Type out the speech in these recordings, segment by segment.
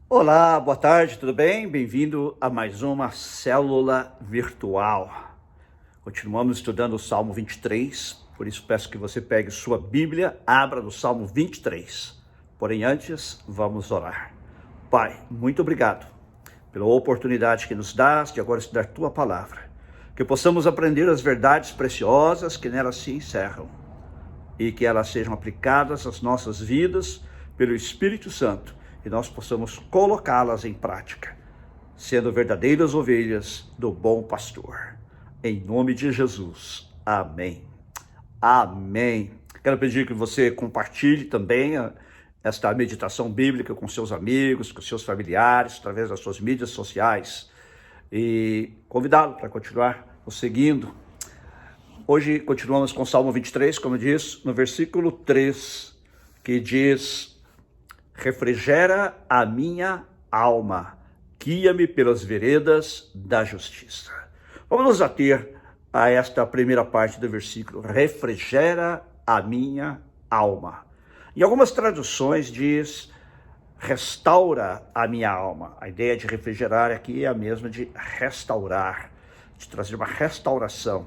Olá, boa tarde, tudo bem? Bem-vindo a mais uma célula virtual. Continuamos estudando o Salmo 23, por isso peço que você pegue sua Bíblia, abra no Salmo 23. Porém, antes, vamos orar. Pai, muito obrigado pela oportunidade que nos dás de agora estudar Tua Palavra, que possamos aprender as verdades preciosas que nela se encerram e que elas sejam aplicadas às nossas vidas pelo Espírito Santo e nós possamos colocá-las em prática, sendo verdadeiras ovelhas do bom pastor. Em nome de Jesus. Amém. Amém. Quero pedir que você compartilhe também esta meditação bíblica com seus amigos, com seus familiares, através das suas mídias sociais e convidá-lo para continuar nos seguindo. Hoje continuamos com o Salmo 23, como diz, no versículo 3, que diz: refrigera a minha alma, guia-me pelas veredas da justiça. Vamos nos ater a esta primeira parte do versículo, refrigera a minha alma. Em algumas traduções diz, restaura a minha alma. A ideia de refrigerar aqui é a mesma de restaurar, de trazer uma restauração.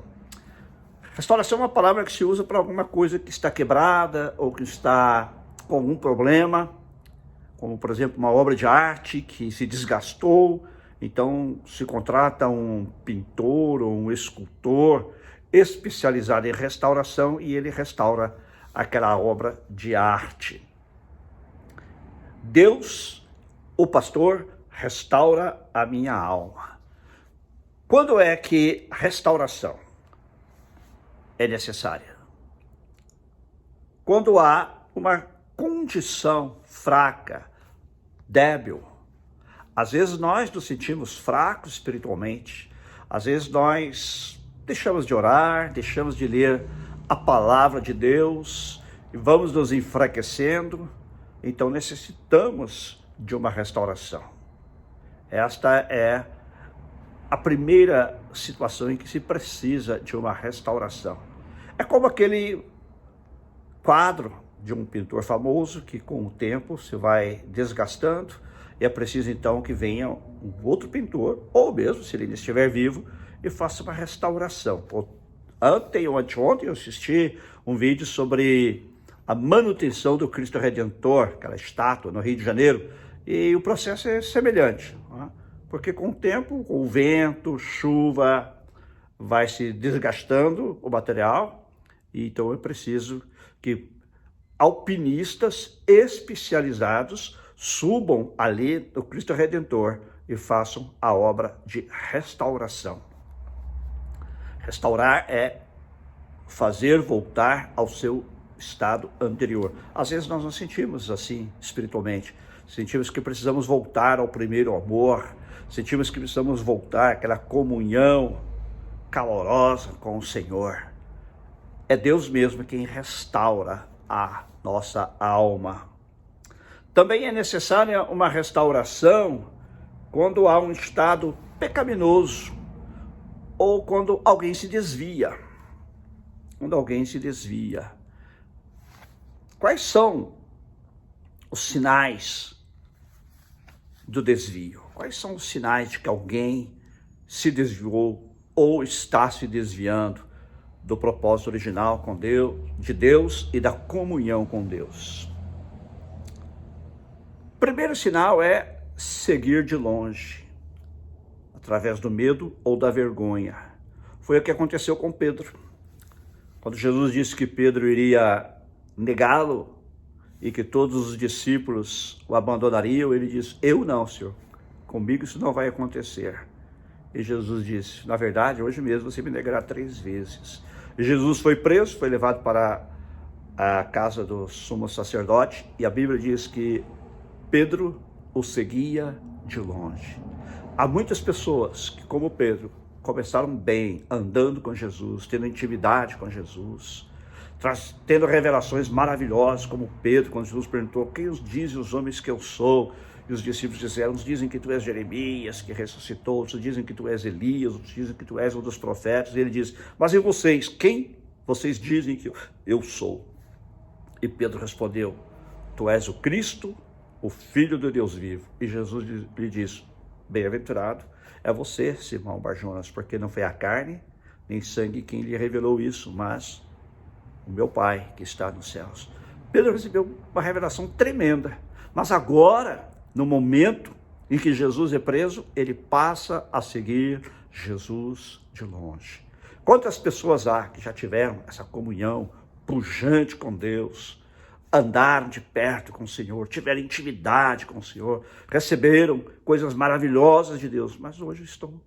Restauração é uma palavra que se usa para alguma coisa que está quebrada ou que está com algum problema, como, por exemplo, uma obra de arte que se desgastou. Então, se contrata um pintor ou um escultor especializado em restauração e ele restaura aquela obra de arte. Deus, o pastor, restaura a minha alma. Quando é que restauração é necessária? Quando há uma condição fraca, débil. Às vezes nós nos sentimos fracos espiritualmente, às vezes nós deixamos de orar, deixamos de ler a palavra de Deus e vamos nos enfraquecendo, então necessitamos de uma restauração. Esta é a primeira situação em que se precisa de uma restauração. É como aquele quadro de um pintor famoso que com o tempo se vai desgastando e é preciso então que venha um outro pintor, ou mesmo se ele ainda estiver vivo, e faça uma restauração. Ontem ou anteontem eu assisti um vídeo sobre a manutenção do Cristo Redentor, aquela estátua no Rio de Janeiro, e o processo é semelhante, né? Porque com o tempo, com o vento, chuva, vai se desgastando o material, e então é preciso que alpinistas especializados subam ali no Cristo Redentor e façam a obra de restauração. Restaurar é fazer voltar ao seu estado anterior. Às vezes nós nos sentimos assim espiritualmente, sentimos que precisamos voltar ao primeiro amor, sentimos que precisamos voltar àquela comunhão calorosa com o Senhor. É Deus mesmo quem restaura a nossa alma. Também é necessária uma restauração quando há um estado pecaminoso ou quando alguém se desvia. Quando alguém se desvia. Quais são os sinais do desvio? Quais são os sinais de que alguém se desviou ou está se desviando do propósito original com Deus, de Deus e da comunhão com Deus? O primeiro sinal é seguir de longe, através do medo ou da vergonha. Foi o que aconteceu com Pedro. Quando Jesus disse que Pedro iria negá-lo e que todos os discípulos o abandonariam, ele disse: eu não, Senhor, comigo isso não vai acontecer. E Jesus disse: na verdade, hoje mesmo você me negará 3 vezes. E Jesus foi preso, foi levado para a casa do sumo sacerdote, e a Bíblia diz que Pedro o seguia de longe. Há muitas pessoas que, como Pedro, começaram bem, andando com Jesus, tendo intimidade com Jesus, tendo revelações maravilhosas, como Pedro, quando Jesus perguntou: quem os dizem os homens que eu sou? E os discípulos disseram, uns dizem que tu és Jeremias, que ressuscitou, outros dizem que tu és Elias, outros dizem que tu és um dos profetas. E ele diz, mas e vocês, quem vocês dizem que eu sou? E Pedro respondeu, tu és o Cristo, o Filho do Deus vivo. E Jesus lhe diz, bem-aventurado é você, Simão Barjonas, porque não foi a carne nem sangue quem lhe revelou isso, mas o meu Pai que está nos céus. Pedro recebeu uma revelação tremenda, mas agora, no momento em que Jesus é preso, ele passa a seguir Jesus de longe. Quantas pessoas há que já tiveram essa comunhão pujante com Deus, andaram de perto com o Senhor, tiveram intimidade com o Senhor, receberam coisas maravilhosas de Deus, mas hoje estão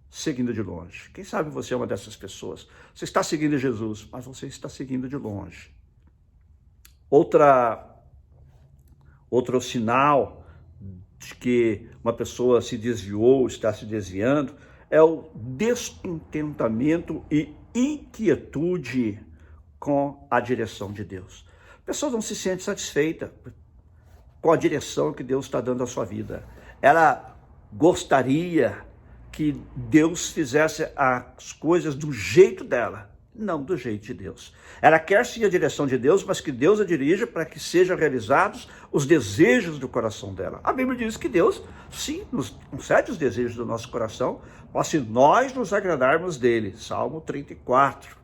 seguindo de longe. Quem sabe você é uma dessas pessoas. Você está seguindo Jesus, mas você está seguindo de longe. Outro sinal de que uma pessoa se desviou, está se desviando, é o descontentamento e inquietude com a direção de Deus. A pessoa não se sente satisfeita com a direção que Deus está dando à sua vida. Ela gostaria que Deus fizesse as coisas do jeito dela, não do jeito de Deus. Ela quer sim a direção de Deus, mas que Deus a dirija para que sejam realizados os desejos do coração dela. A Bíblia diz que Deus, sim, nos concede os desejos do nosso coração, mas se nós nos agradarmos dele. Salmo 34.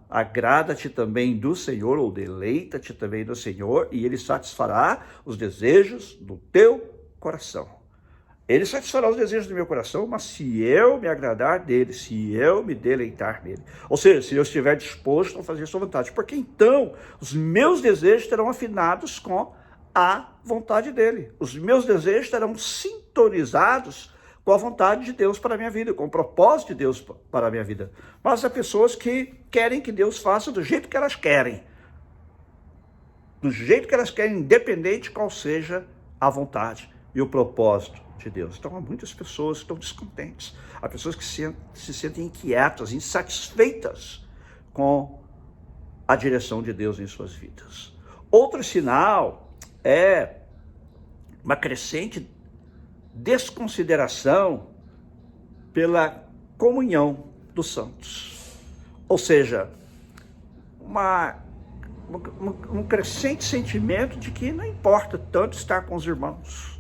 Agrada-te também do Senhor, ou deleita-te também do Senhor, e ele satisfará os desejos do teu coração. Ele satisfará os desejos do meu coração, mas se eu me agradar dele, se eu me deleitar nele. Ou seja, se eu estiver disposto a fazer a sua vontade. Porque então os meus desejos estarão afinados com a vontade dele. Os meus desejos estarão sintonizados com a vontade de Deus para a minha vida, com o propósito de Deus para a minha vida. Mas há pessoas que querem que Deus faça do jeito que elas querem. Do jeito que elas querem, independente qual seja a vontade e o propósito de Deus. Então há muitas pessoas que estão descontentes, há pessoas que se sentem inquietas, insatisfeitas com a direção de Deus em suas vidas. Outro sinal é uma crescente desconsideração pela comunhão dos santos. Ou seja, um crescente sentimento de que não importa tanto estar com os irmãos.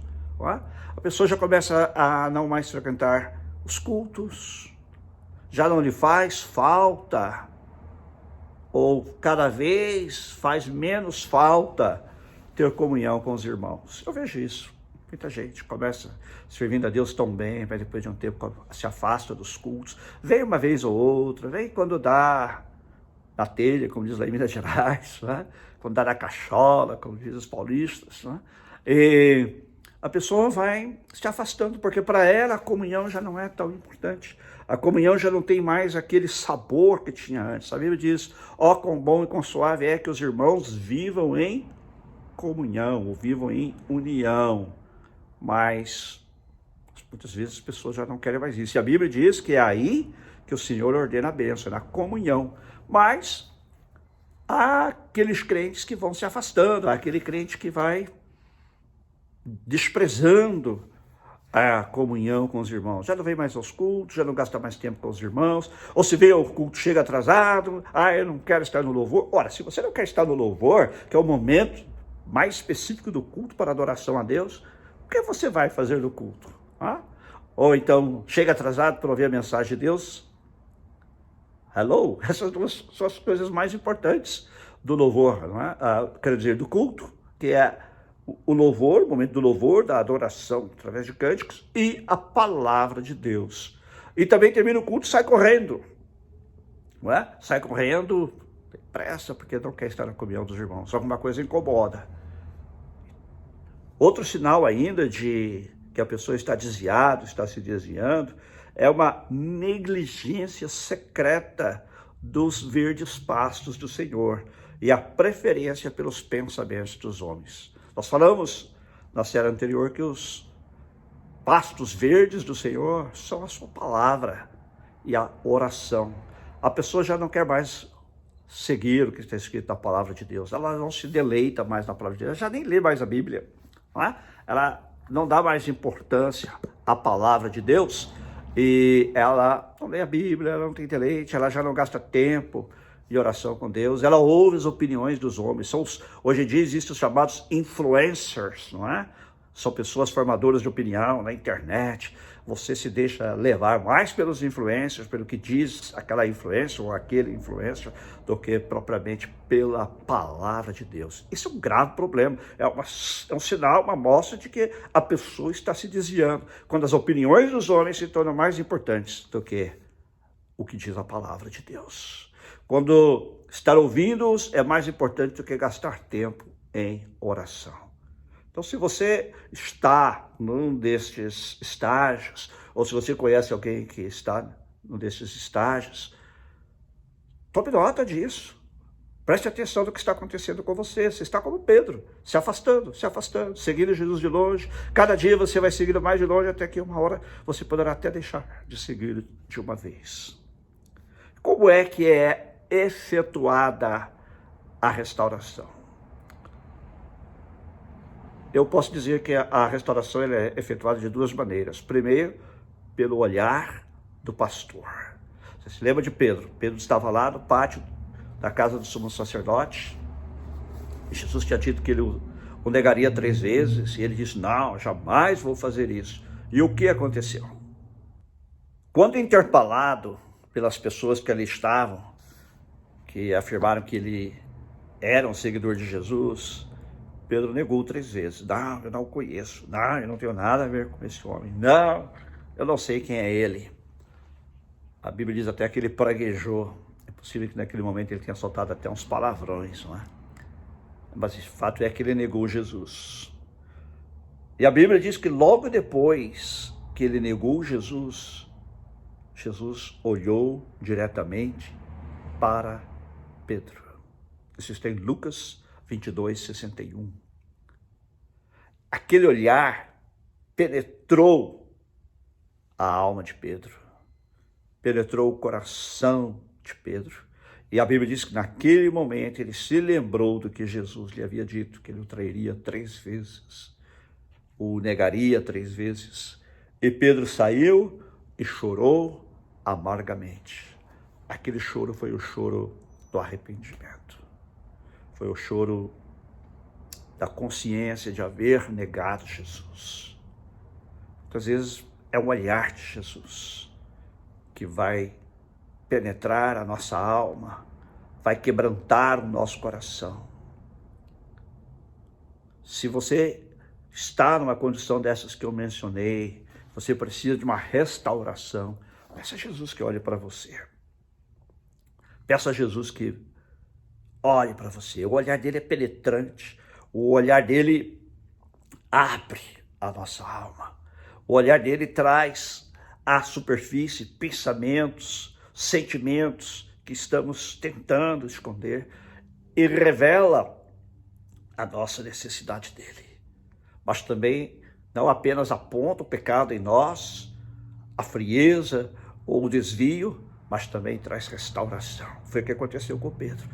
A pessoa já começa a não mais frequentar os cultos, já não lhe faz falta, ou cada vez faz menos falta ter comunhão com os irmãos. Eu vejo isso. Muita gente começa servindo a Deus tão bem, mas depois de um tempo se afasta dos cultos. Vem uma vez ou outra, vem quando dá na telha, como diz lá em Minas Gerais, quando dá na cachola, como diz os paulistas. E a pessoa vai se afastando, porque para ela a comunhão já não é tão importante. A comunhão já não tem mais aquele sabor que tinha antes. A Bíblia diz, quão bom e quão suave é que os irmãos vivam em comunhão, ou vivam em união. Mas muitas vezes as pessoas já não querem mais isso. E a Bíblia diz que é aí que o Senhor ordena a bênção, na comunhão. Mas há aqueles crentes que vão se afastando, há aquele crente que vai desprezando a comunhão com os irmãos. Já não vem mais aos cultos, já não gasta mais tempo com os irmãos, ou se vem ao culto, chega atrasado, eu não quero estar no louvor. Ora, se você não quer estar no louvor, que é o momento mais específico do culto para adoração a Deus, o que você vai fazer no culto? Ou então, chega atrasado para ouvir a mensagem de Deus? Hello? Essas duas são as coisas mais importantes do louvor, quero dizer, do culto, que é o louvor, o momento do louvor, da adoração, através de cânticos, e a palavra de Deus. E também termina o culto e sai correndo. Sai correndo, tem pressa, porque não quer estar na comunhão dos irmãos. Alguma coisa incomoda. Outro sinal ainda de que a pessoa está desviada, está se desviando, é uma negligência secreta dos verdes pastos do Senhor e a preferência pelos pensamentos dos homens. Nós falamos na série anterior que os pastos verdes do Senhor são a sua palavra e a oração. A pessoa já não quer mais seguir o que está escrito na palavra de Deus. Ela não se deleita mais na palavra de Deus, ela já nem lê mais a Bíblia. não é? Ela não dá mais importância à palavra de Deus e ela não lê a Bíblia, ela não tem deleite, ela já não gasta tempo de oração com Deus, ela ouve as opiniões dos homens. Hoje em dia existem os chamados influencers, não é? São pessoas formadoras de opinião na internet. Você se deixa levar mais pelos influencers, pelo que diz aquela influencer ou aquele influencer, do que propriamente pela palavra de Deus. Isso é um grave problema. É um sinal, uma mostra de que a pessoa está se desviando, quando as opiniões dos homens se tornam mais importantes do que o que diz a palavra de Deus. Quando estar ouvindo-os é mais importante do que gastar tempo em oração. Então, se você está num destes estágios, ou se você conhece alguém que está num destes estágios, tome nota disso. Preste atenção no que está acontecendo com você. Você está como Pedro, se afastando, seguindo Jesus de longe. Cada dia você vai seguindo mais de longe, até que uma hora você poderá até deixar de seguir de uma vez. Como é que é efetuada a restauração? Eu posso dizer que a restauração ela é efetuada de duas maneiras. Primeiro, pelo olhar do pastor. Você se lembra de Pedro? Pedro estava lá no pátio da casa do sumo sacerdote. E Jesus tinha dito que ele o negaria 3 vezes. E ele disse, não, jamais vou fazer isso. E o que aconteceu? Quando interpelado pelas pessoas que ali estavam, que afirmaram que ele era um seguidor de Jesus, Pedro negou 3 vezes. Não, eu não o conheço. Não, eu não tenho nada a ver com esse homem. Não, eu não sei quem é ele. A Bíblia diz até que ele praguejou. É possível que naquele momento ele tenha soltado até uns palavrões, não é? Mas o fato é que ele negou Jesus. E a Bíblia diz que logo depois que ele negou Jesus, Jesus olhou diretamente para Pedro. Isso está em Lucas 22:61. Aquele olhar penetrou a alma de Pedro, penetrou o coração de Pedro. E a Bíblia diz que naquele momento ele se lembrou do que Jesus lhe havia dito, que ele o trairia 3 vezes, o negaria 3 vezes. E Pedro saiu e chorou amargamente. Aquele choro foi o choro do arrependimento. Foi o choro da consciência de haver negado Jesus. Muitas vezes é o olhar de Jesus que vai penetrar a nossa alma, vai quebrantar o nosso coração. Se você está numa condição dessas que eu mencionei, você precisa de uma restauração, peça a Jesus que olhe para você. Peça a Jesus que olhe para você. O olhar dele é penetrante. O olhar dele abre a nossa alma. O olhar dele traz à superfície pensamentos, sentimentos que estamos tentando esconder e revela a nossa necessidade dele. Mas também não apenas aponta o pecado em nós, a frieza ou o desvio, mas também traz restauração. Foi o que aconteceu com Pedro.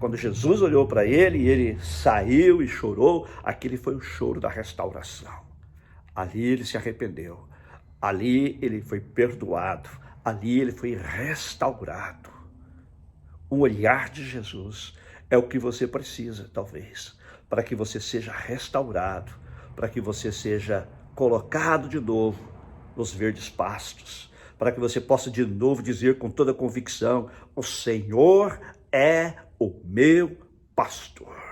Quando Jesus olhou para ele e ele saiu e chorou, aquele foi o choro da restauração. Ali ele se arrependeu, ali ele foi perdoado, ali ele foi restaurado. O olhar de Jesus é o que você precisa, talvez, para que você seja restaurado, para que você seja colocado de novo nos verdes pastos, para que você possa de novo dizer com toda convicção, o Senhor é o meu pastor.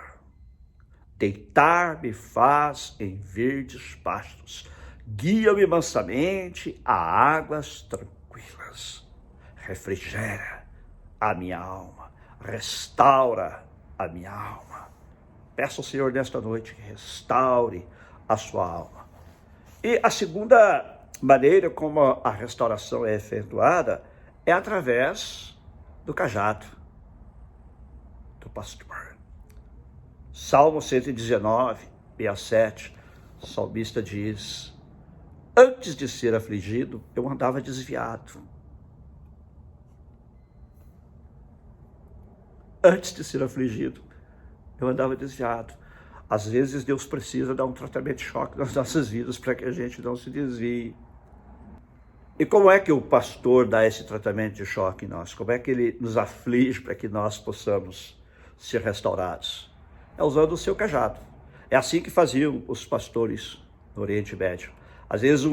Deitar-me faz em verdes pastos, guia-me mansamente a águas tranquilas. Refrigera a minha alma, restaura a minha alma. Peço ao Senhor nesta noite que restaure a sua alma. E a segunda maneira como a restauração é efetuada é através do cajado do pastor. Salmo 119, 67, o salmista diz: antes de ser afligido, eu andava desviado. Antes de ser afligido, eu andava desviado. Às vezes Deus precisa dar um tratamento de choque nas nossas vidas para que a gente não se desvie. E como é que o pastor dá esse tratamento de choque em nós? Como é que ele nos aflige para que nós possamos ser restaurados? É usando o seu cajado. É assim que faziam os pastores no Oriente Médio. Às vezes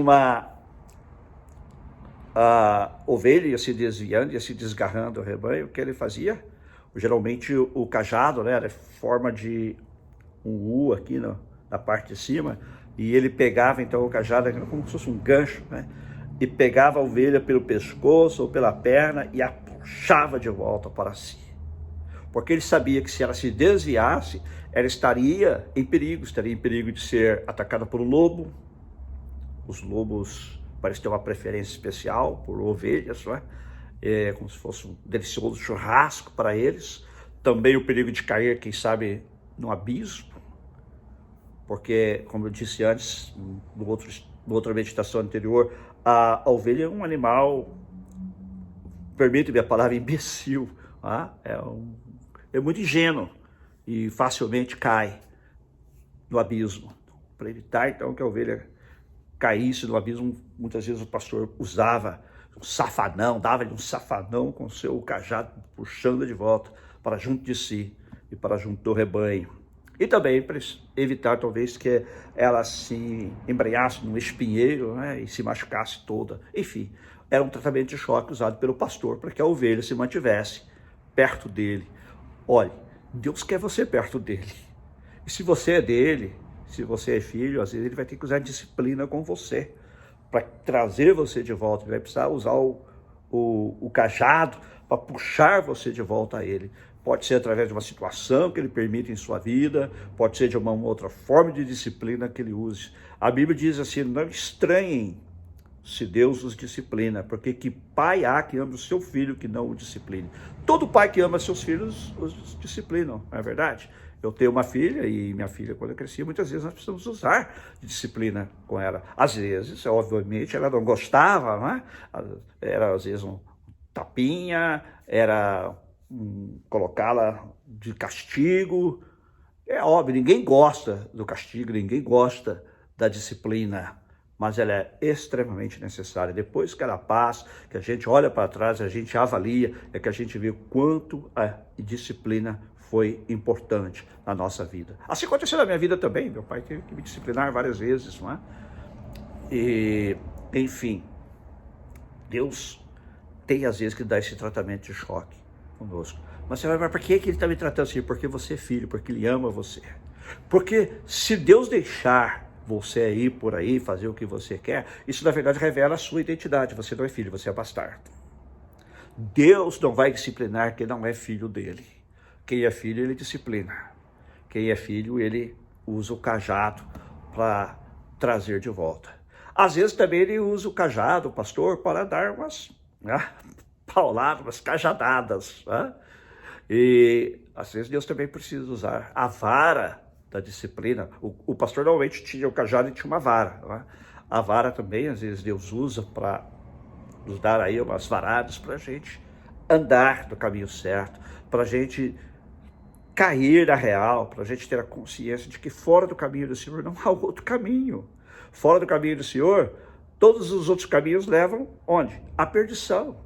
a ovelha ia se desviando, ia se desgarrando do rebanho. O que ele fazia? Geralmente o cajado, né, era em forma de um U aqui na parte de cima, e ele pegava então o cajado como se fosse um gancho, né? E pegava a ovelha pelo pescoço ou pela perna e a puxava de volta para si. Porque ele sabia que se ela se desviasse, ela estaria em perigo de ser atacada por um lobo. Os lobos parecem ter uma preferência especial por ovelhas, não é? É como se fosse um delicioso churrasco para eles. Também o perigo de cair, quem sabe, no abismo. Porque, como eu disse antes, no outra meditação anterior, a ovelha é um animal, permite-me a palavra, imbecil. Tá? É muito ingênuo e facilmente cai no abismo. Para evitar, então, que a ovelha caísse no abismo, muitas vezes o pastor usava um safanão, dava-lhe um safanão com o seu cajado, puxando de volta para junto de si e para junto do rebanho. E também para evitar, talvez, que ela se embrenhasse num espinheiro, né, e se machucasse toda. Enfim, era um tratamento de choque usado pelo pastor para que a ovelha se mantivesse perto dele. Olha, Deus quer você perto dele. E se você é dele, se você é filho, às vezes ele vai ter que usar disciplina com você para trazer você de volta. Ele vai precisar usar o cajado para puxar você de volta a ele. Pode ser através de uma situação que ele permite em sua vida, pode ser de uma outra forma de disciplina que ele use. A Bíblia diz assim: não estranhem se Deus os disciplina, porque que pai há que ama o seu filho que não o discipline? Todo pai que ama seus filhos os disciplinam, não é verdade? Eu tenho uma filha e minha filha, quando eu cresci, muitas vezes nós precisamos usar disciplina com ela. Às vezes, obviamente, ela não gostava, né? Era às vezes um tapinha, era colocá-la de castigo. É óbvio, ninguém gosta do castigo, ninguém gosta da disciplina, mas ela é extremamente necessária. Depois que ela passa, que a gente olha para trás, a gente avalia, é que a gente vê o quanto a disciplina foi importante na nossa vida. Assim aconteceu na minha vida também. Meu pai teve que me disciplinar várias vezes, não é? E, enfim, Deus tem às vezes que dar esse tratamento de choque conosco. Mas você vai, mas por que ele está me tratando assim? Porque você é filho, porque ele ama você. Porque se Deus deixar você ir por aí, fazer o que você quer, isso na verdade revela a sua identidade. Você não é filho, você é bastardo. Deus não vai disciplinar quem não é filho dele. Quem é filho, ele disciplina. Quem é filho, ele usa o cajado para trazer de volta. Às vezes também ele usa o cajado, o pastor, para dar umas pauladas, umas cajadadas. Né? E às vezes Deus também precisa usar a vara da disciplina. O pastor normalmente tinha o cajado e tinha uma vara. Né? A vara também, às vezes, Deus usa para nos dar aí umas varadas para a gente andar no caminho certo, para a gente cair na real, para a gente ter a consciência de que fora do caminho do Senhor não há outro caminho. Fora do caminho do Senhor, todos os outros caminhos levam onde? À perdição.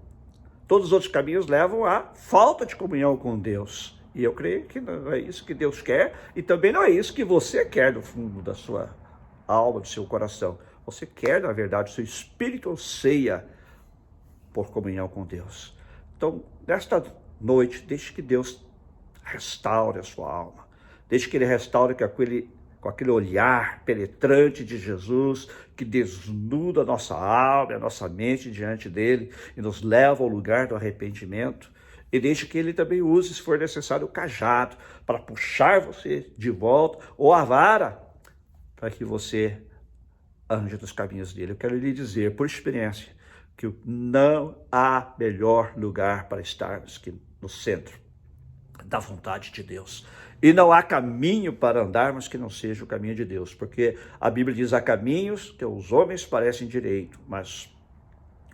Todos os outros caminhos levam à falta de comunhão com Deus. E eu creio que não é isso que Deus quer, e também não é isso que você quer no fundo da sua alma, do seu coração. Você quer, na verdade, o seu espírito anseia por comunhão com Deus. Então, nesta noite, deixe que Deus restaure a sua alma. Deixe que Ele restaure com aquele olhar penetrante de Jesus, que desnuda a nossa alma, a nossa mente diante dEle e nos leva ao lugar do arrependimento. E deixe que Ele também use, se for necessário, o cajado para puxar você de volta, ou a vara, para que você ande nos caminhos dEle. Eu quero lhe dizer, por experiência, que não há melhor lugar para estarmos que no centro da vontade de Deus. E não há caminho para andarmos que não seja o caminho de Deus, porque a Bíblia diz: há caminhos que aos homens parecem direito, mas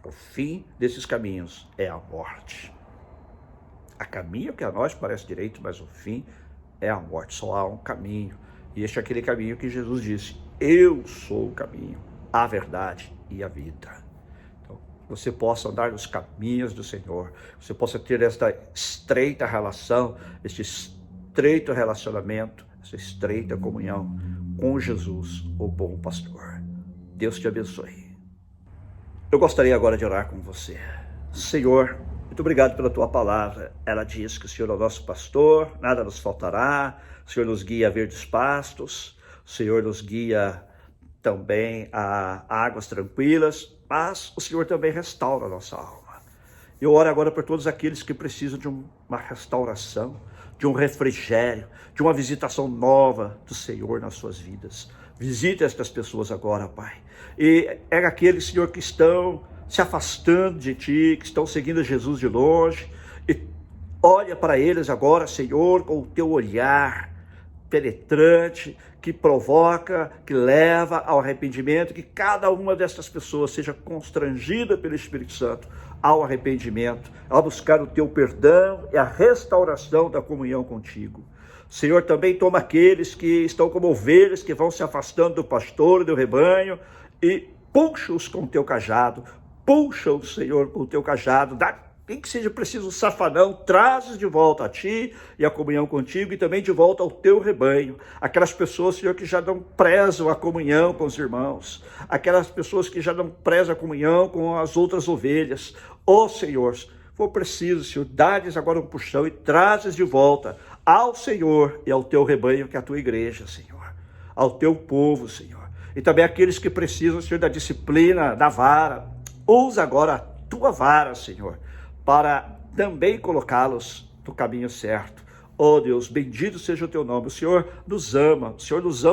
o fim desses caminhos é a morte. Há caminho que a nós parece direito, mas o fim é a morte. Só há um caminho, E este é aquele caminho que Jesus disse: eu sou o caminho, a verdade e a vida. Então, você possa andar nos caminhos do Senhor, você possa ter esta estreita relação, este estreito relacionamento, essa estreita comunhão com Jesus, o bom pastor. Deus te abençoe. Eu gostaria agora de orar com você. Senhor, muito obrigado pela tua palavra. Ela diz que o Senhor é o nosso pastor, nada nos faltará. O Senhor nos guia a verdes pastos. O Senhor nos guia também a águas tranquilas. Mas o Senhor também restaura a nossa alma. Eu oro agora por todos aqueles que precisam de uma restauração, de um refrigério, de uma visitação nova do Senhor nas suas vidas. Visite estas pessoas agora, Pai. E é aqueles, Senhor, que estão se afastando de Ti, que estão seguindo Jesus de longe. E olha para eles agora, Senhor, com o Teu olhar penetrante, que provoca, que leva ao arrependimento, que cada uma dessas pessoas seja constrangida pelo Espírito Santo ao arrependimento, ao buscar o Teu perdão e a restauração da comunhão contigo. Senhor, também toma aqueles que estão como ovelhas, que vão se afastando do pastor e do rebanho, e puxa-os com o Teu cajado, puxa-os, Senhor, com o Teu cajado, nem que seja preciso um safanão, traz-os de volta a Ti e a comunhão contigo, e também de volta ao Teu rebanho. Aquelas pessoas, Senhor, que já não prezam a comunhão com os irmãos, aquelas pessoas que já não prezam a comunhão com as outras ovelhas. Ó Senhor, for preciso, Senhor, dá-lhes agora um puxão e traz-os de volta ao Senhor e ao Teu rebanho, que é a Tua igreja, Senhor, ao Teu povo, Senhor. E também aqueles que precisam, Senhor, da disciplina, da vara. Usa agora a Tua vara, Senhor, para também colocá-los no caminho certo. Oh Deus, bendito seja o Teu nome. O Senhor nos ama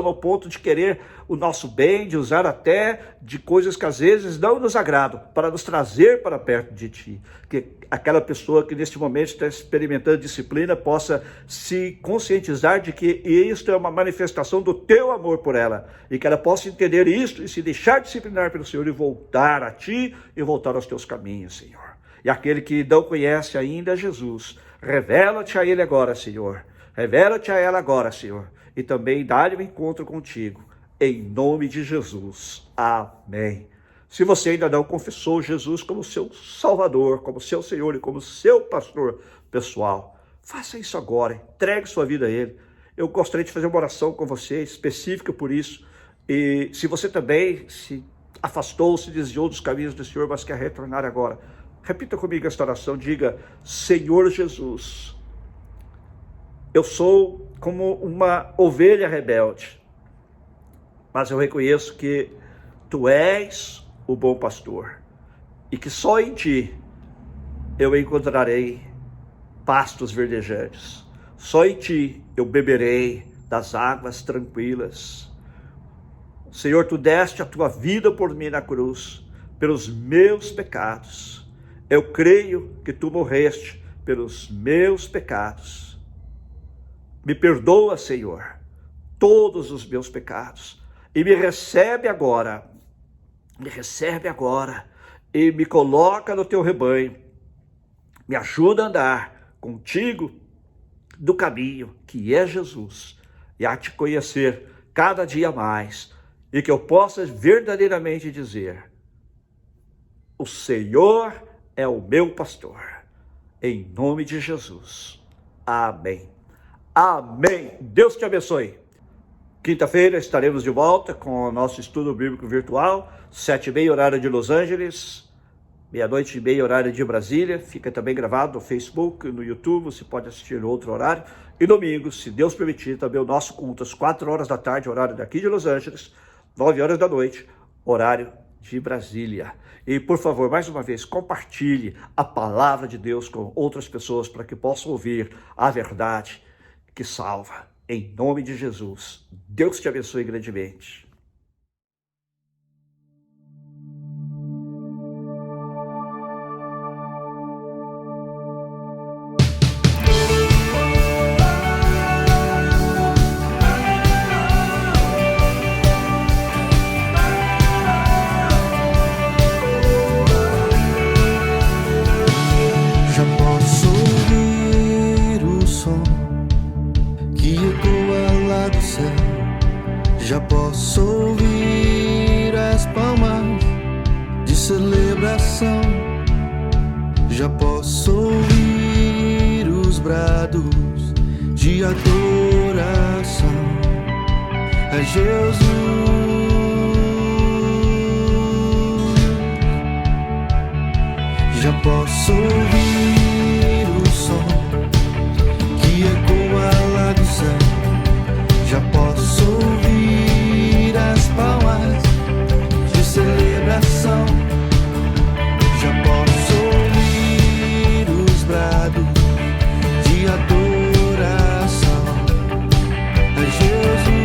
ao ponto de querer o nosso bem, de usar até de coisas que às vezes não nos agradam, para nos trazer para perto de Ti. Que aquela pessoa que neste momento está experimentando disciplina possa se conscientizar de que isto é uma manifestação do Teu amor por ela, e que ela possa entender isto e se deixar disciplinar pelo Senhor e voltar a Ti e voltar aos Teus caminhos, Senhor. E aquele que não conhece ainda Jesus, revela-te a ele agora, Senhor. Revela-te a ela agora, Senhor. E também dá-lhe um encontro contigo. Em nome de Jesus. Amém. Se você ainda não confessou Jesus como seu Salvador, como seu Senhor e como seu pastor pessoal, faça isso agora. Entregue sua vida a Ele. Eu gostaria de fazer uma oração com você, específica por isso. E se você também se afastou, se desviou dos caminhos do Senhor, mas quer retornar agora, repita comigo esta oração, diga: Senhor Jesus, eu sou como uma ovelha rebelde, mas eu reconheço que Tu és o bom pastor e que só em Ti eu encontrarei pastos verdejantes. Só em Ti eu beberei das águas tranquilas. Senhor, Tu deste a Tua vida por mim na cruz, pelos meus pecados. Eu creio que Tu morreste pelos meus pecados. Me perdoa, Senhor, todos os meus pecados. E me recebe agora e me coloca no Teu rebanho. Me ajuda a andar contigo do caminho que é Jesus, e a Te conhecer cada dia mais, e que eu possa verdadeiramente dizer: o Senhor é o meu pastor, em nome de Jesus. Amém. Amém. Deus te abençoe. Quinta-feira estaremos de volta com o nosso estudo bíblico virtual, 7h30, horário de Los Angeles, 00:30, horário de Brasília. Fica também gravado no Facebook, no YouTube, você pode assistir no outro horário. E domingo, se Deus permitir, também o nosso culto às 4h da tarde, horário daqui de Los Angeles, 9h da noite, horário de Brasília. E, por favor, mais uma vez, compartilhe a palavra de Deus com outras pessoas para que possam ouvir a verdade que salva. Em nome de Jesus. Deus te abençoe grandemente. Que ecoa lá do céu. posso ouvir as palmas de celebração, já posso ouvir os brados de adoração a Jesus. Já posso ouvir o som que ecoa lá do céu, já posso ouvir as palmas de celebração, já posso ouvir os brados de adoração a Jesus.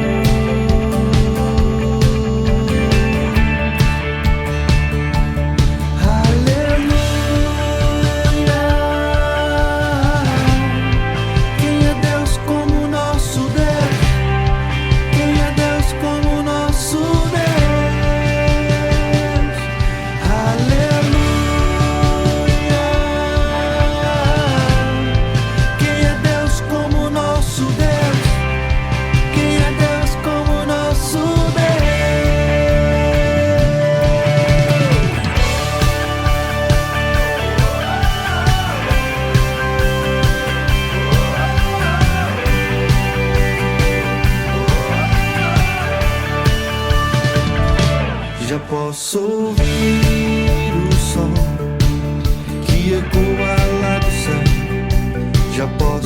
Já posso ouvir o som que ecoa lá do céu, já posso